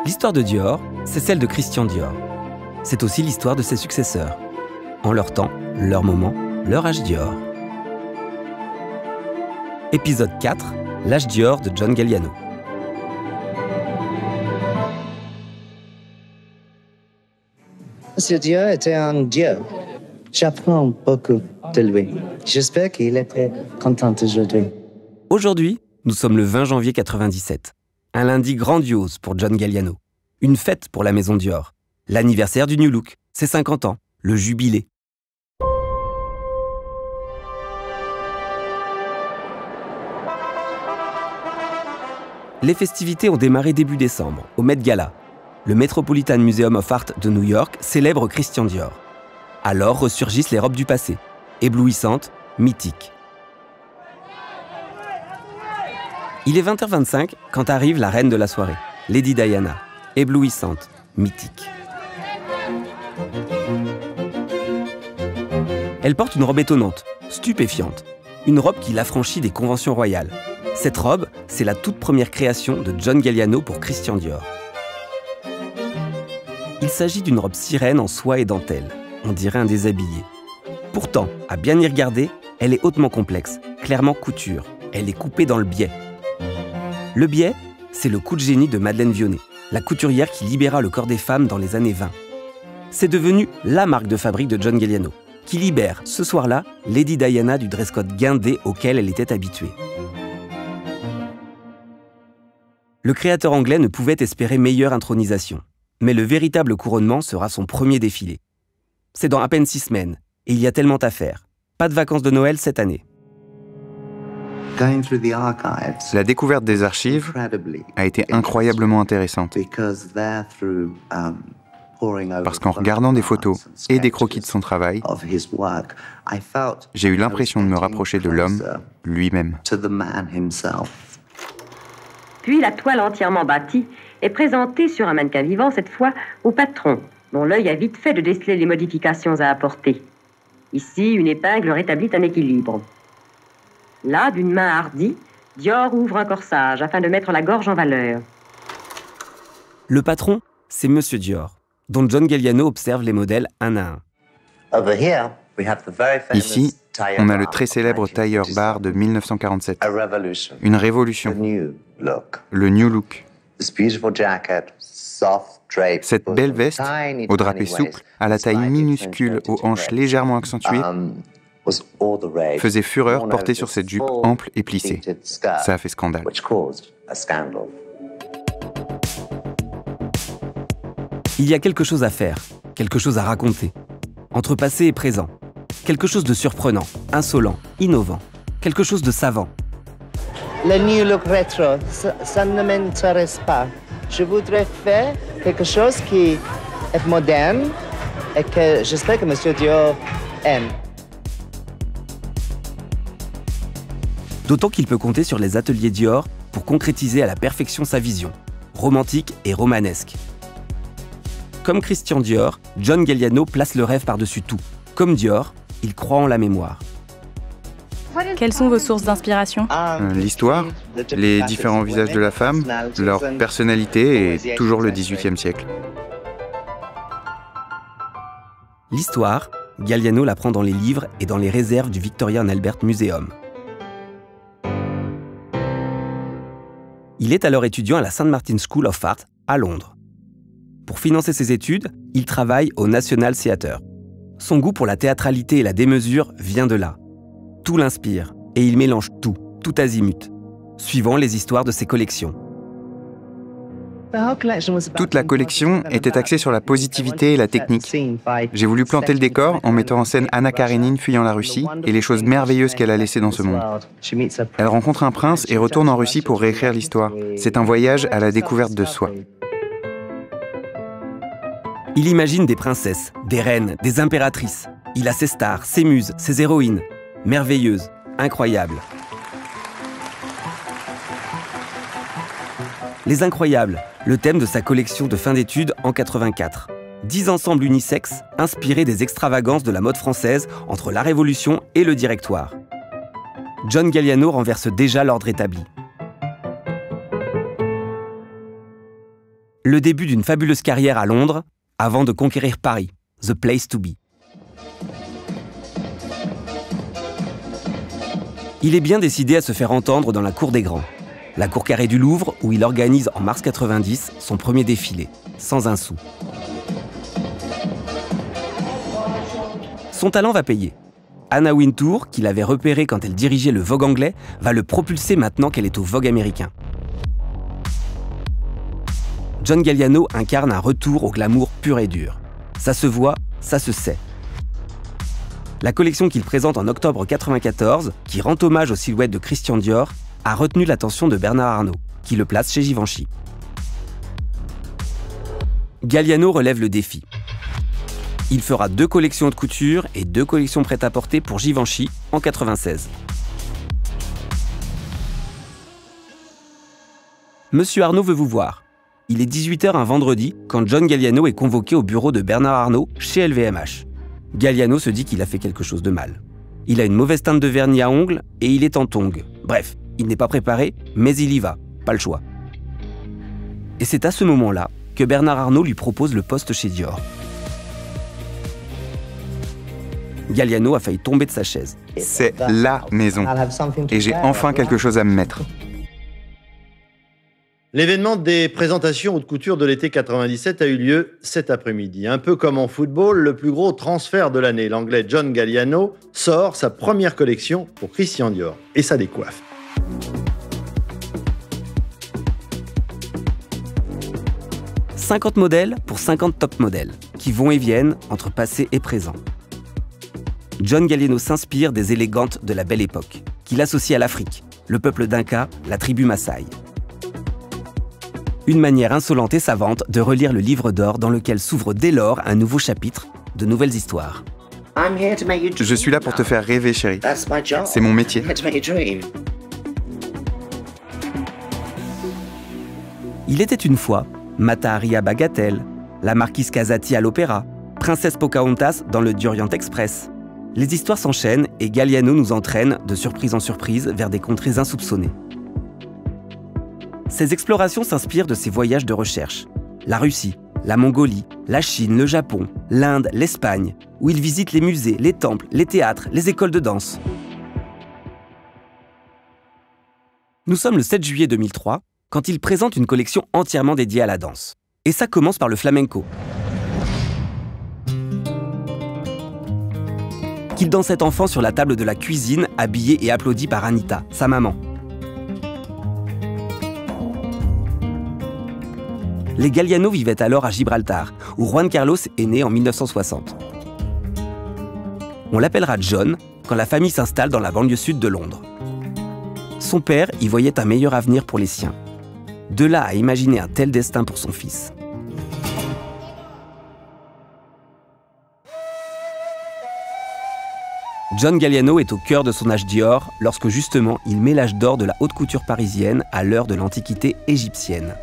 L'histoire de Dior, c'est celle de Christian Dior. C'est aussi l'histoire de ses successeurs. En leur temps, leur moment, leur âge Dior. Épisode 4, l'âge Dior de John Galliano. Monsieur Dior était un dieu. J'apprends beaucoup de lui. J'espère qu'il était content aujourd'hui. Aujourd'hui, nous sommes le 20 janvier 97. Un lundi grandiose pour John Galliano. Une fête pour la maison Dior. L'anniversaire du New Look, ses 50 ans, le jubilé. Les festivités ont démarré début décembre, au Met Gala. Le Metropolitan Museum of Art de New York célèbre Christian Dior. Alors ressurgissent les robes du passé, éblouissantes, mythiques. Il est 20h25 quand arrive la reine de la soirée, Lady Diana, éblouissante, mythique. Elle porte une robe étonnante, stupéfiante, une robe qui l'affranchit des conventions royales. Cette robe, c'est la toute première création de John Galliano pour Christian Dior. Il s'agit d'une robe sirène en soie et dentelle, on dirait un déshabillé. Pourtant, à bien y regarder, elle est hautement complexe, clairement couture, elle est coupée dans le biais. Le biais, c'est le coup de génie de Madeleine Vionnet, la couturière qui libéra le corps des femmes dans les années 20. C'est devenu la marque de fabrique de John Galliano, qui libère, ce soir-là, Lady Diana du dress code guindé auquel elle était habituée. Le créateur anglais ne pouvait espérer meilleure intronisation, mais le véritable couronnement sera son premier défilé. C'est dans à peine 6 semaines, et il y a tellement à faire. Pas de vacances de Noël cette année. La découverte des archives a été incroyablement intéressante. Parce qu'en regardant des photos et des croquis de son travail, j'ai eu l'impression de me rapprocher de l'homme lui-même. Puis la toile entièrement bâtie est présentée sur un mannequin vivant, cette fois au patron, dont l'œil a vite fait de déceler les modifications à apporter. Ici, une épingle rétablit un équilibre. Là, d'une main hardie, Dior ouvre un corsage afin de mettre la gorge en valeur. Le patron, c'est Monsieur Dior, dont John Galliano observe les modèles un à un. Ici, on a le très célèbre tailleur bar de 1947. Une révolution. Le New Look. Cette belle veste, au drapé souple, à la taille minuscule, aux hanches légèrement accentuées, faisait fureur portée sur cette jupe ample et plissée. Ça a fait scandale. Il y a quelque chose à faire, quelque chose à raconter. Entre passé et présent. Quelque chose de surprenant, insolent, innovant. Quelque chose de savant. Le New Look rétro, ça ne m'intéresse pas. Je voudrais faire quelque chose qui est moderne et que j'espère que Monsieur Dior aime. D'autant qu'il peut compter sur les ateliers Dior pour concrétiser à la perfection sa vision, romantique et romanesque. Comme Christian Dior, John Galliano place le rêve par-dessus tout. Comme Dior, il croit en la mémoire. Quelles sont vos sources d'inspiration ? L'histoire, les différents visages de la femme, leur personnalité et toujours le XVIIIe siècle. L'histoire, Galliano la prend dans les livres et dans les réserves du Victoria and Albert Museum. Il est alors étudiant à la St. Martin's School of Art à Londres. Pour financer ses études, il travaille au National Theatre. Son goût pour la théâtralité et la démesure vient de là. Tout l'inspire, et il mélange tout azimut, suivant les histoires de ses collections. Toute la collection était axée sur la positivité et la technique. J'ai voulu planter le décor en mettant en scène Anna Karénine fuyant la Russie et les choses merveilleuses qu'elle a laissées dans ce monde. Elle rencontre un prince et retourne en Russie pour réécrire l'histoire. C'est un voyage à la découverte de soi. Il imagine des princesses, des reines, des impératrices. Il a ses stars, ses muses, ses héroïnes. Merveilleuses, incroyables. Les Incroyables, le thème de sa collection de fin d'études en 84. 10 ensembles unisexes inspirés des extravagances de la mode française entre la Révolution et le Directoire. John Galliano renverse déjà l'ordre établi. Le début d'une fabuleuse carrière à Londres, avant de conquérir Paris, the place to be. Il est bien décidé à se faire entendre dans la cour des grands, la cour carrée du Louvre, où il organise en mars 90 son premier défilé, sans un sou. Son talent va payer. Anna Wintour, qu'il avait repéré quand elle dirigeait le Vogue anglais, va le propulser maintenant qu'elle est au Vogue américain. John Galliano incarne un retour au glamour pur et dur. Ça se voit, ça se sait. La collection qu'il présente en octobre 1994, qui rend hommage aux silhouettes de Christian Dior, a retenu l'attention de Bernard Arnault, qui le place chez Givenchy. Galliano relève le défi. Il fera 2 collections haute couture et 2 collections prêt-à-porter pour Givenchy en 1996. Monsieur Arnault veut vous voir. Il est 18h un vendredi quand John Galliano est convoqué au bureau de Bernard Arnault chez LVMH. Galliano se dit qu'il a fait quelque chose de mal. Il a une mauvaise teinte de vernis à ongles et il est en tongs. Bref, il n'est pas préparé, mais il y va. Pas le choix. Et c'est à ce moment-là que Bernard Arnault lui propose le poste chez Dior. Galliano a failli tomber de sa chaise. C'est la maison. Et j'ai enfin quelque chose à me mettre. L'événement des présentations haute couture de l'été 97 a eu lieu cet après-midi. Un peu comme en football, le plus gros transfert de l'année, l'anglais John Galliano, sort sa première collection pour Christian Dior. Et ça décoiffe. « 50 modèles pour 50 top modèles, qui vont et viennent entre passé et présent. John Galliano s'inspire des élégantes de la belle époque, qu'il associe à l'Afrique, le peuple d'Inca, la tribu Maasai. Une manière insolente et savante de relire le livre d'or dans lequel s'ouvre dès lors un nouveau chapitre, de nouvelles histoires. Je suis là pour te faire rêver, chérie. C'est mon métier. Il était une fois Mata Hari à Bagatelle, la marquise Casati à l'opéra, princesse Pocahontas dans le Orient Express. Les histoires s'enchaînent et Galliano nous entraîne de surprise en surprise vers des contrées insoupçonnées. Ces explorations s'inspirent de ses voyages de recherche. La Russie, la Mongolie, la Chine, le Japon, l'Inde, l'Espagne, où il visite les musées, les temples, les théâtres, les écoles de danse. Nous sommes le 7 juillet 2003, quand il présente une collection entièrement dédiée à la danse. Et ça commence par le flamenco. Qu'il dansait enfant sur la table de la cuisine, habillé et applaudi par Anita, sa maman. Les Galliano vivaient alors à Gibraltar, où Juan Carlos est né en 1960. On l'appellera John quand la famille s'installe dans la banlieue sud de Londres. Son père y voyait un meilleur avenir pour les siens. De là à imaginer un tel destin pour son fils. John Galliano est au cœur de son âge Dior lorsque justement il met l'âge d'or de la haute couture parisienne à l'heure de l'antiquité égyptienne.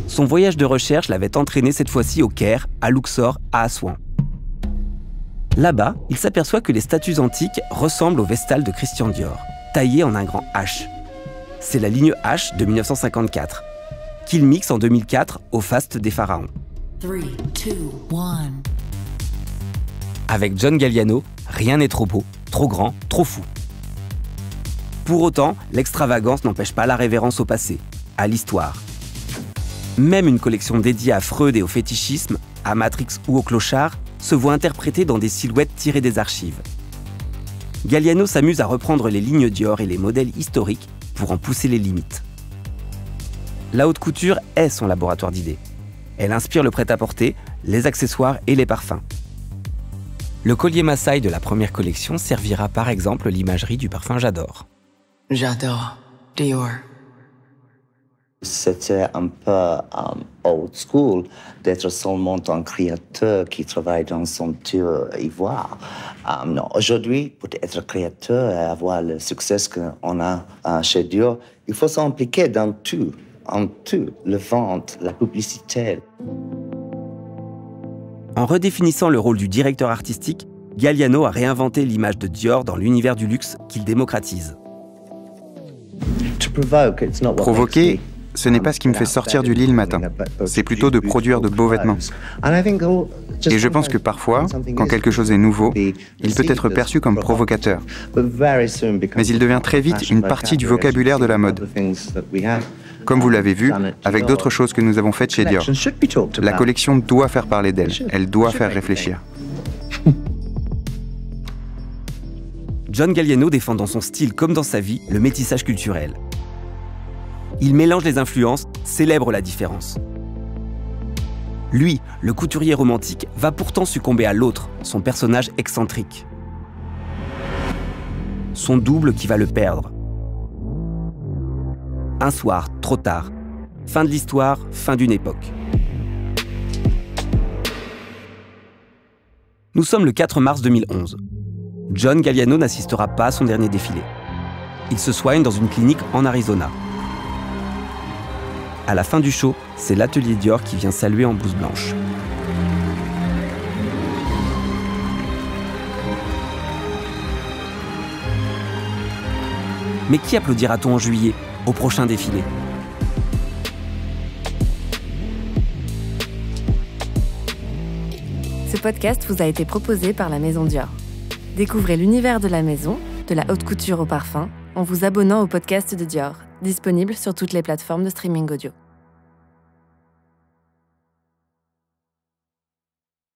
Son voyage de recherche l'avait entraîné cette fois-ci au Caire, à Luxor, à Assouan. Là-bas, il s'aperçoit que les statues antiques ressemblent aux vestales de Christian Dior, taillées en un grand H. C'est la ligne H de 1954, qu'il mixe en 2004 au faste des pharaons. 3, 2, 1. Avec John Galliano, rien n'est trop beau, trop grand, trop fou. Pour autant, l'extravagance n'empêche pas la révérence au passé, à l'histoire. Même une collection dédiée à Freud et au fétichisme, à Matrix ou au clochard, se voit interprétée dans des silhouettes tirées des archives. Galliano s'amuse à reprendre les lignes Dior et les modèles historiques pour en pousser les limites. La haute couture est son laboratoire d'idées. Elle inspire le prêt-à-porter, les accessoires et les parfums. Le collier Maasai de la première collection servira par exemple l'imagerie du parfum J'adore. J'adore Dior. C'était un peu old school d'être seulement un créateur qui travaille dans son ivoire. Non, aujourd'hui, pour être créateur et avoir le succès qu'on a chez Dior, il faut s'impliquer dans tout, le vente, la publicité. En redéfinissant le rôle du directeur artistique, Galliano a réinventé l'image de Dior dans l'univers du luxe qu'il démocratise. Provoquer, ce n'est pas ce qui me fait sortir du lit le matin. C'est plutôt de produire de beaux vêtements. Et je pense que parfois, quand quelque chose est nouveau, il peut être perçu comme provocateur. Mais il devient très vite une partie du vocabulaire de la mode. Comme vous l'avez vu, avec d'autres choses que nous avons faites chez Dior. La collection doit faire parler d'elle. Elle doit faire réfléchir. John Galliano défend dans son style comme dans sa vie le métissage culturel. Il mélange les influences, célèbre la différence. Lui, le couturier romantique, va pourtant succomber à l'autre, son personnage excentrique. Son double qui va le perdre. Un soir, trop tard. Fin de l'histoire, fin d'une époque. Nous sommes le 4 mars 2011. John Galliano n'assistera pas à son dernier défilé. Il se soigne dans une clinique en Arizona. À la fin du show, c'est l'atelier Dior qui vient saluer en blouse blanche. Mais qui applaudira-t-on en juillet, au prochain défilé ? Ce podcast vous a été proposé par la Maison Dior. Découvrez l'univers de la maison, de la haute couture au parfum, en vous abonnant au podcast de Dior, disponible sur toutes les plateformes de streaming audio.